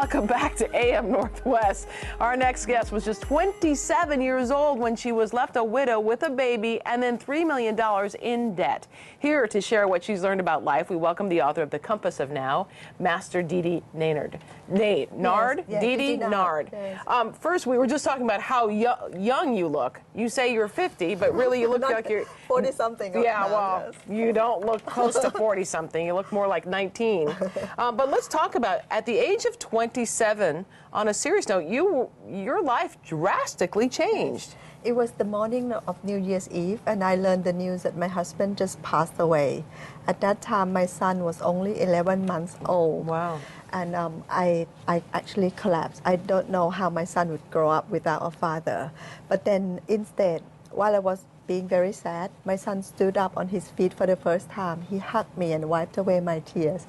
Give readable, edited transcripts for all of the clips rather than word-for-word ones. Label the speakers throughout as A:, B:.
A: Welcome back to AM Northwest. Our next guest was just 27 years old when she was left a widow with a baby and then $3 million in debt. Here to share what she's learned about life, we welcome the author of The Compass of Now, Master Ddnard. Ddnard.
B: Yes.
A: First, we were just talking about how young you look. You say you're 50, but really you look like you're
B: 40-something.
A: Yeah, well, you don't look close to 40-something. You look more like 19. But let's talk about, at the age of 27, on a serious note, your life drastically changed.
B: It was the morning of New Year's Eve, and I learned the news that my husband just passed away. At that time, my son was only 11 months old.
A: Wow.
B: And I actually collapsed. I don't know how my son would grow up without a father. But then instead, while I was being very sad, my son stood up on his feet for the first time. He hugged me and wiped away my tears.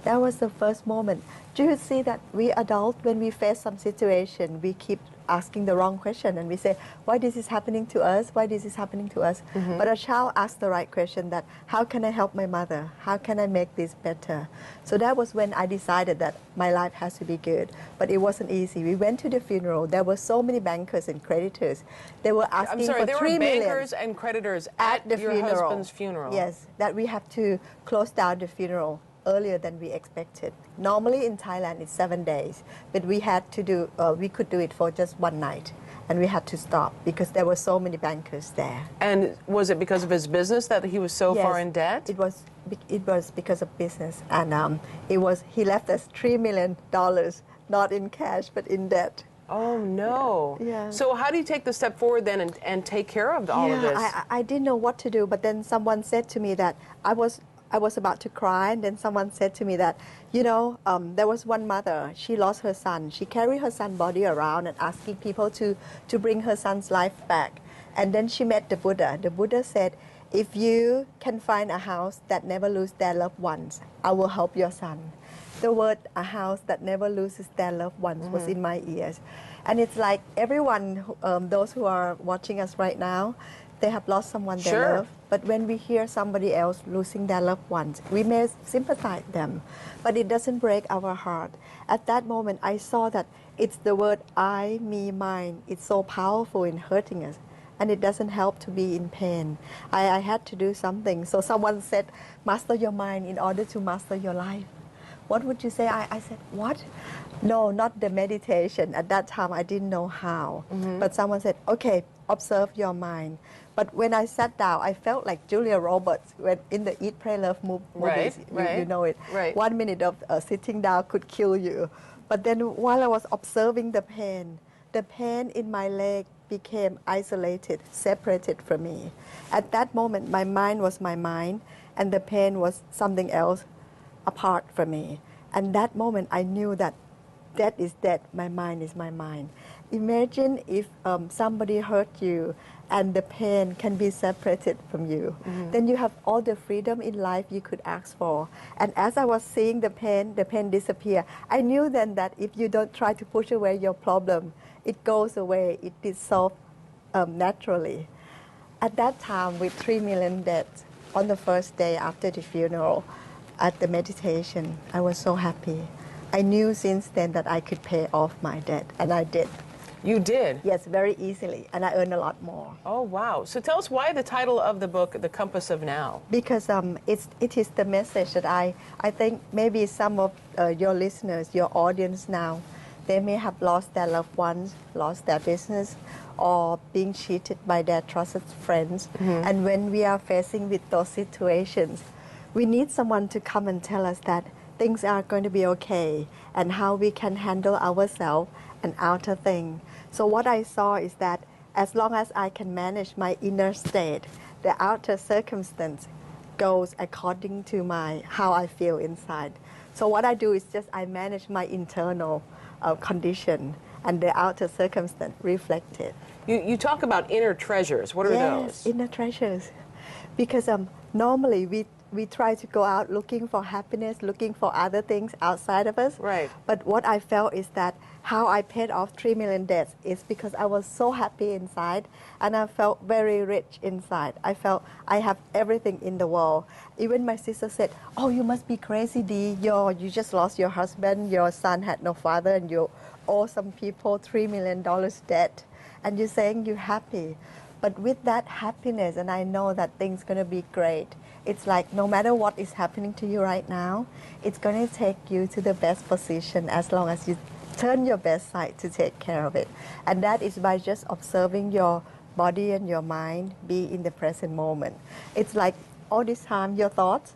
B: That was the first moment. Do you see that we adults, when we face some situation, we keep asking the wrong question and we say, why this is happening to us? Why this is happening to us? Mm-hmm. But a child asked the right question, that how can I help my mother? How can I make this better? So that was when I decided that my life has to be good. But it wasn't easy. We went to the funeral. There were so many bankers and creditors. They were asking for $3 million.
A: There were bankers and creditors at your husband's funeral.
B: Yes, that we have to close down the funeral earlier than we expected. Normally in Thailand it's 7 days, but we could do it for just one night, and we had to stop because there were so many bankers there.
A: And was it because of his business that he was so far in debt?
B: It was because of business, and he left us $3 million, not in cash but in debt.
A: Oh no!
B: Yeah.
A: So how do you take the step forward then and take care of all of this?
B: I didn't know what to do, but then someone said to me that I was about to cry, and then someone said to me that, there was one mother, she lost her son. She carried her son's body around and asking people to bring her son's life back. And then she met the Buddha. The Buddha said, if you can find a house that never loses their loved ones, I will help your son. The word "a house that never loses their loved ones" was in my ears. And it's like everyone, those who are watching us right now, they have lost someone they love. But when we hear somebody else losing their loved ones, we may sympathize them, but it doesn't break our heart. At that moment, I saw that it's the word I, me, mine. It's so powerful in hurting us, and it doesn't help to be in pain. I had to do something. So someone said, master your mind in order to master your life. What would you say? I said, what? No, not the meditation. At that time, I didn't know how. Mm-hmm. But someone said, okay, observe your mind. But when I sat down, I felt like Julia Roberts when in the Eat, Pray, Love movies. You know it.
A: Right.
B: 1 minute of sitting down could kill you. But then while I was observing the pain in my leg became isolated, separated from me. At that moment, my mind was my mind, and the pain was something else apart from me. And that moment, I knew that death is death, my mind is my mind. Imagine if somebody hurt you and the pain can be separated from you. Mm-hmm. Then you have all the freedom in life you could ask for. And as I was seeing the pain disappear, I knew then that if you don't try to push away your problem, it goes away, it dissolves naturally. At that time, with $3 million debt, on the first day after the funeral, at the meditation, I was so happy. I knew since then that I could pay off my debt, and I did.
A: You did?
B: Yes, very easily, and I earned a lot more.
A: Oh, wow. So tell us why the title of the book, The Compass of Now.
B: Because it is the message that I think maybe some of your listeners, your audience now, they may have lost their loved ones, lost their business, or being cheated by their trusted friends. Mm-hmm. And when we are facing with those situations, we need someone to come and tell us that things are going to be okay and how we can handle ourselves and outer thing. So what I saw is that as long as I can manage my inner state, the outer circumstance goes according to how I feel inside. So what I do is just I manage my internal condition, and the outer circumstance reflect it.
A: You talk about inner treasures. What are those?
B: Inner treasures. Because normally we try to go out looking for happiness, looking for other things outside of us.
A: Right.
B: But what I felt is that how I paid off 3 million debts is because I was so happy inside, and I felt very rich inside. I felt I have everything in the world. Even my sister said, "Oh, you must be crazy, Dee. You just lost your husband, your son had no father, and you owe some people $3 million debt, and you're saying you're happy." But with that happiness, and I know that things going to be great, it's like no matter what is happening to you right now, it's going to take you to the best position as long as you turn your best side to take care of it. And that is by just observing your body and your mind, be in the present moment. It's like all this time your thoughts,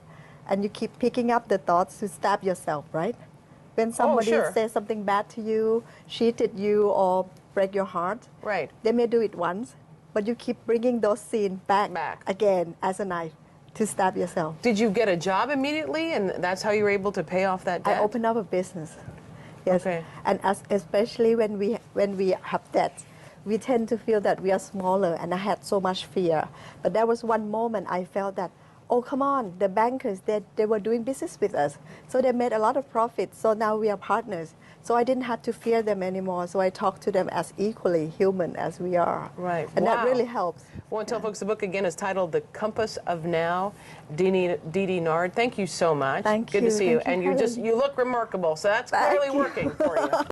B: and you keep picking up the thoughts to stab yourself, right? When somebody
A: sure.
B: says something bad to you, cheated you, or break your heart,
A: Right.
B: they may do it once, but you keep bringing those scenes back again as a knife to stab yourself.
A: Did you get a job immediately, and that's how you were able to pay off that debt?
B: I opened up a business. Yes.
A: Okay.
B: And especially when we have debts, we tend to feel that we are smaller, and I had so much fear. But there was one moment I felt that, oh, come on, the bankers, they were doing business with us. So they made a lot of profit. So now we are partners. So I didn't have to fear them anymore. So I talk to them as equally human as we are.
A: Right.
B: And
A: Wow.
B: that really helps.
A: I want to tell folks the book again is titled The Compass of Now. Ddnard, thank you so much.
B: Thank
A: Good
B: you.
A: to see you.
B: Thank you,
A: And
B: Helen.
A: you look remarkable. So that's clearly working for you.